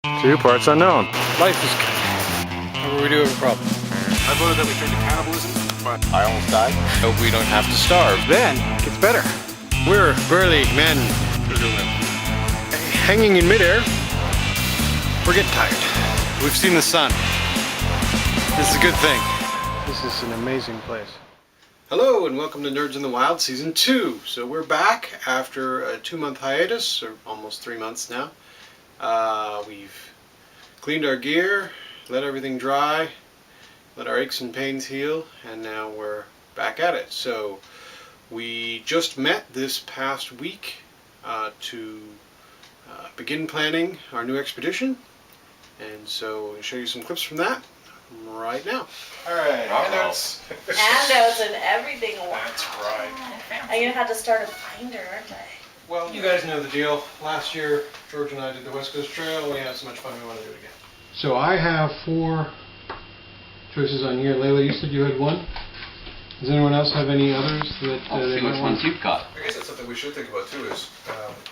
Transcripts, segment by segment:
2 parts unknown. Life is good. We do have a problem. I voted that we turn to cannibalism, but I almost died. Hope we don't have to starve. Then it gets better. We're burly men hanging in midair. We're getting tired. We've seen the sun. This is a good thing. This is an amazing place. Hello and welcome to Nerds in the Wild Season 2. So we're back after a 2-month hiatus, or almost 3 months now. We've cleaned our gear, let everything dry, let our aches and pains heal, and now we're back at it. So we just met this past week to begin planning our new expedition, and so I'll show you some clips from that right now. Alright, handouts. Handouts and everything. Wow. that's right. I'm gonna have to start a binder, aren't I? Well, you guys know the deal. Last year, George and I did the West Coast Trail. We had so much fun we want to do it again. So I have 4 choices on here. Layla, you said you had 1. Does anyone else have any others that I'll they see might which want? ones you've got. I guess that's something we should think about too, is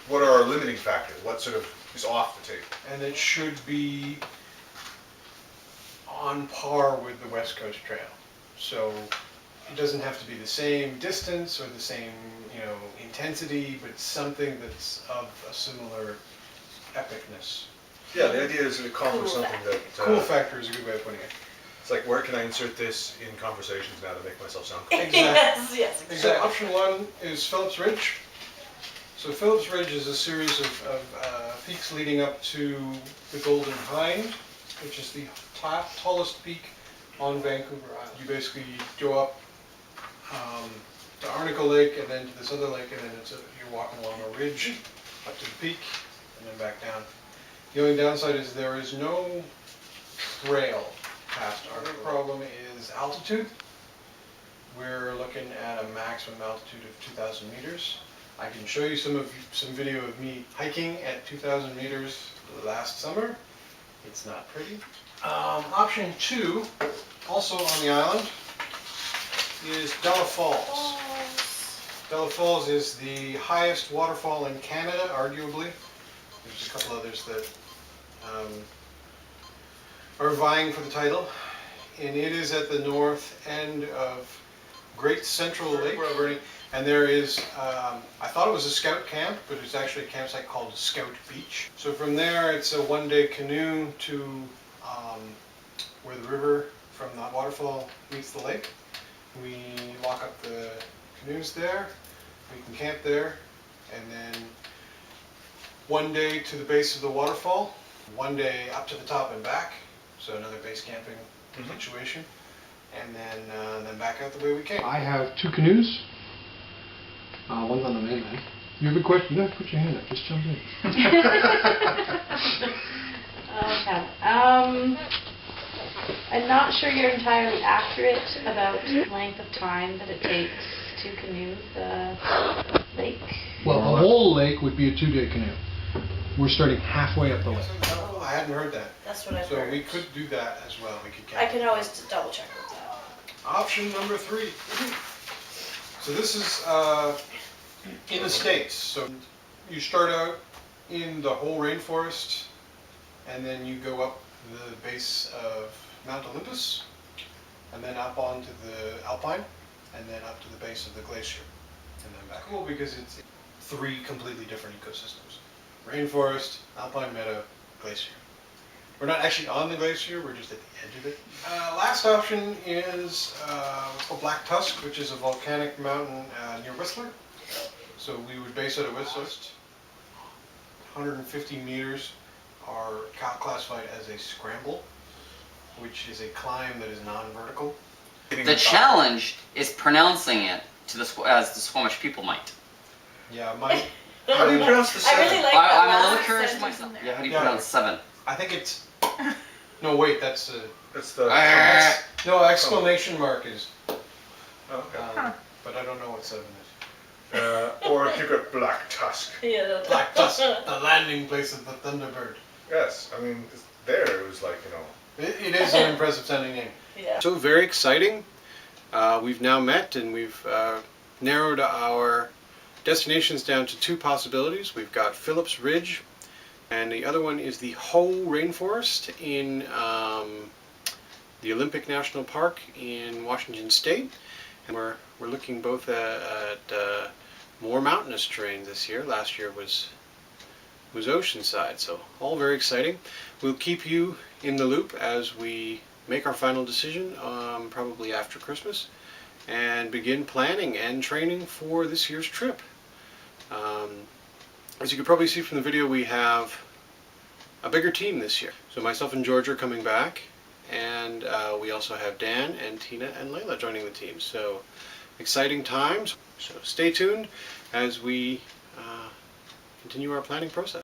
what are our limiting factors? What sort of is off the table? And it should be on par with the West Coast Trail. So it doesn't have to be the same distance or the same, intensity, but something that's of a similar epicness. Yeah, the idea is to accomplish Cool something that... Cool factor is a good way of putting it. It's like, where can I insert this in conversations now to make myself sound cool? Exactly. Yes, So exactly. option 1 is Phillips Ridge. So Phillips Ridge is a series of peaks leading up to the Golden Hind, which is the tallest peak on Vancouver Island. You basically go up to Arnicle Lake and then to this other lake, and then you're walking along a ridge up to the peak and then back down. The only downside is there is no trail past Arnicle. The problem is altitude. We're looking at a maximum altitude of 2,000 meters. I can show you some video of me hiking at 2,000 meters last summer. It's not pretty. Option 2, also on the island, is Della Falls. Della Falls is the highest waterfall in Canada, arguably. There's a couple others that are vying for the title. And it is at the north end of Great Central Lake, and there is, I thought it was a scout camp, but it's actually a campsite called Scout Beach. So from there, it's a 1-day canoe to where the river from the waterfall meets the lake. We lock up the canoes there, we can camp there, and then 1 day to the base of the waterfall, 1 day up to the top and back, so another base camping situation, and then back out the way we came. I have 2 canoes. One's on the mainland. You have a question? No, put your hand up. Just jump in. Okay. I'm not sure you're entirely accurate about length of time that it takes to canoe the lake. Well, the whole lake would be a 2-day canoe. We're starting halfway up the lake. Oh, I hadn't heard that. That's what I've So heard. we could do that as well. We could I camp. can always double check with that. Option number 3. So this is in the States. So you start out in the whole rainforest, and then you go up the base of Mount Olympus, and then up onto the Alpine, and then up to the base of the glacier, and then back. Cool, because it's 3 completely different ecosystems. Rainforest, Alpine meadow, glacier. We're not actually on the glacier, we're just at the edge of it. Last option is what's called Black Tusk, which is a volcanic mountain near Whistler. So we would base out of Whistler. 150 meters are classified as a scramble, which is a climb that is non-vertical. The challenge is pronouncing it to as the Squamish people might. Yeah, How do you pronounce the I 7? really like that I'm a last little curious sentence myself. in there. Yeah, how do you Yeah. pronounce 7? I think it's... No, wait, that's... That's the... No, exclamation mark is... Oh, okay. But I don't know what 7 is. Or if you got Black Tusk. Yeah, Black Tusk, the landing place of the Thunderbird. Yes, I mean, there it was like, It is an impressive sounding name. Yeah. So very exciting. We've now met and we've narrowed our destinations down to 2 possibilities. We've got Phillips Ridge And the other one is the Hoh Rainforest in the Olympic National Park in Washington State. And we're looking both at more mountainous terrain this year. Last year was Oceanside, so all very exciting. We'll keep you in the loop as we make our final decision, probably after Christmas, and begin planning and training for this year's trip. As you can probably see from the video, we have a bigger team this year. So myself and George are coming back, and we also have Dan and Tina and Layla joining the team. So exciting times. So stay tuned as we continue our planning process.